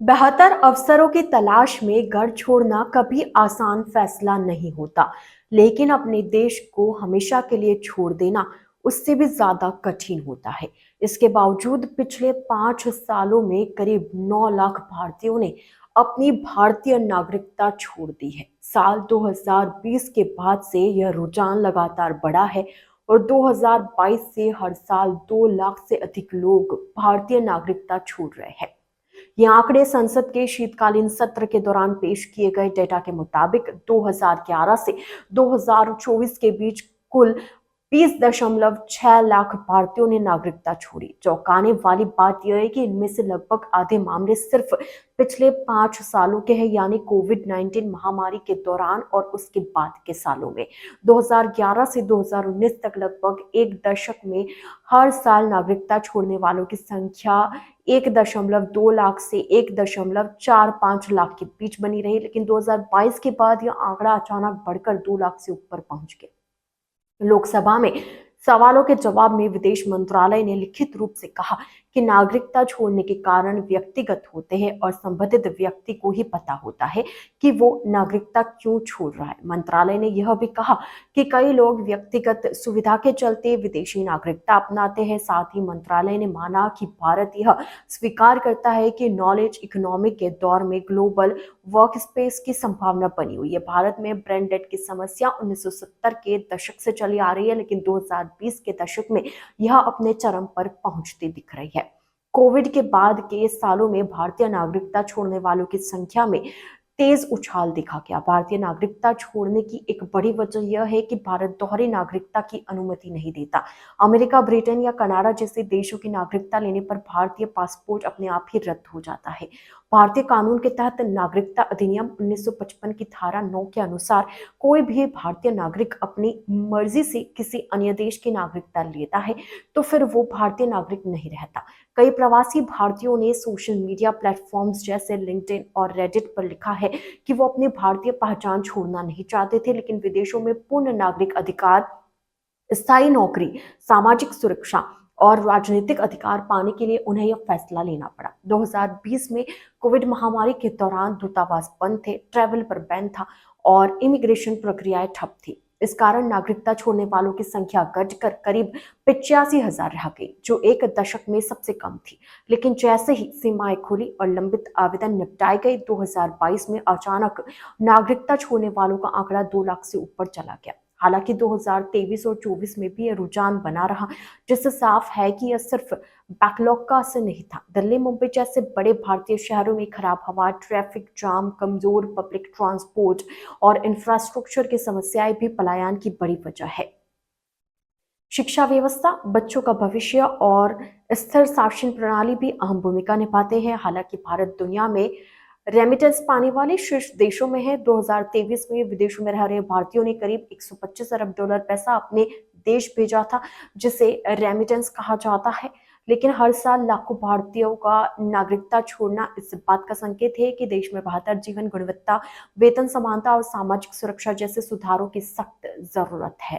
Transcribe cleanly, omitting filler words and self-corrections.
बेहतर अवसरों की तलाश में घर छोड़ना कभी आसान फैसला नहीं होता, लेकिन अपने देश को हमेशा के लिए छोड़ देना उससे भी ज्यादा कठिन होता है। इसके बावजूद पिछले 5 सालों में करीब 9 लाख भारतीयों ने अपनी भारतीय नागरिकता छोड़ दी है। साल 2020 के बाद से यह रुझान लगातार बढ़ा है और 2022 से हर साल 2 लाख से अधिक लोग भारतीय नागरिकता छोड़ रहे हैं। ये आंकड़े संसद के शीतकालीन सत्र के दौरान पेश किए गए डेटा के मुताबिक 2011 से 2024 के बीच कुल 20.6 लाख भारतीयों ने नागरिकता छोड़ी। चौंकाने वाली बात यह है कि इनमें से लगभग आधे मामले सिर्फ पिछले 5 सालों के हैं, यानी कोविड-19 महामारी के दौरान और उसके बाद के सालों में। 2011 से 2019 तक लगभग एक दशक में हर साल नागरिकता छोड़ने वालों की संख्या 1.2 लाख से 1.45 लाख के बीच बनी रही, लेकिन 2022 के बाद यह आंकड़ा अचानक बढ़कर 2 लाख से ऊपर पहुंच गया। लोकसभा में सवालों के जवाब में विदेश मंत्रालय ने लिखित रूप से कहा कि नागरिकता छोड़ने के कारण व्यक्तिगत होते हैं और संबंधित व्यक्ति को ही पता होता है कि वो नागरिकता क्यों छोड़ रहा है। मंत्रालय ने यह भी कहा कि कई लोग व्यक्तिगत सुविधा के चलते विदेशी नागरिकता अपनाते हैं। साथ ही मंत्रालय ने माना कि भारत यह स्वीकार करता है कि नॉलेज इकोनॉमी के दौर में ग्लोबल वर्क स्पेस की संभावना बनी हुई है। भारत में ब्रेन डेड की समस्या 1970 के दशक से चली आ रही है, लेकिन 2020 के दशक में यह अपने चरम पर पहुंचती दिख रही है। कोविड के बाद के सालों में भारतीय नागरिकता छोड़ने वालों की संख्या में तेज उछाल देखा गया। भारतीय नागरिकता छोड़ने की एक बड़ी वजह यह है कि भारत दोहरी नागरिकता की अनुमति नहीं देता। अमेरिका, ब्रिटेन या कनाडा जैसे देशों की नागरिकता लेने पर भारतीय पासपोर्ट अपने आप ही रद्द हो जाता है। भारतीय कानून के तहत नागरिकता अधिनियम 1955 की धारा 9 के अनुसार कोई भी भारतीय नागरिक अपनी मर्जी से किसी अन्य देश की नागरिकता लेता है तो फिर वो भारतीय नागरिक नहीं रहता। कई प्रवासी भारतीयों ने सोशल मीडिया प्लेटफॉर्म्स जैसे लिंक्डइन और रेडिट पर लिखा है कि वो अपनी भारतीय पहचान छोड़ना नहीं चाहते थे, लेकिन विदेशों में पूर्ण नागरिक अधिकार, स्थायी नौकरी, सामाजिक सुरक्षा और राजनीतिक अधिकार पाने के लिए उन्हें यह फैसला लेना पड़ा। 2020 में कोविड महामारी के दौरान दूतावास बंद थे, ट्रैवल पर बैन था और इमिग्रेशन प्रक्रियाएं ठप थी। इस कारण नागरिकता छोड़ने वालों की संख्या घटकर करीब 85,000 रह गई, जो एक दशक में सबसे कम थी। लेकिन जैसे ही सीमाएं खुली और लंबित आवेदन निपटाए गए, 2022 में अचानक नागरिकता छोड़ने वालों का आंकड़ा 2 लाख से ऊपर चला गया। हालांकि 2023 और 24 में भी यह रुझान बना रहा, जिससे साफ है कि यह सिर्फ बैकलॉग का असर नहीं था। दिल्ली, मुंबई जैसे बड़े भारतीय शहरों में खराब हवा, ट्रैफिक जाम, कमजोर पब्लिक ट्रांसपोर्ट और इंफ्रास्ट्रक्चर की समस्याएं भी पलायन की बड़ी वजह है। शिक्षा व्यवस्था, बच्चों का भविष्य और स्थिर शासन प्रणाली भी अहम भूमिका निभाते हैं। हालांकि भारत दुनिया में रेमिटेंस पाने वाले शीर्ष देशों में है। 2023 में विदेशों में रह रहे भारतीयों ने करीब 125 अरब डॉलर पैसा अपने देश भेजा था, जिसे रेमिटेंस कहा जाता है। लेकिन हर साल लाखों भारतीयों का नागरिकता छोड़ना इस बात का संकेत है कि देश में बेहतर जीवन गुणवत्ता, वेतन समानता और सामाजिक सुरक्षा जैसे सुधारों की सख्त जरूरत है।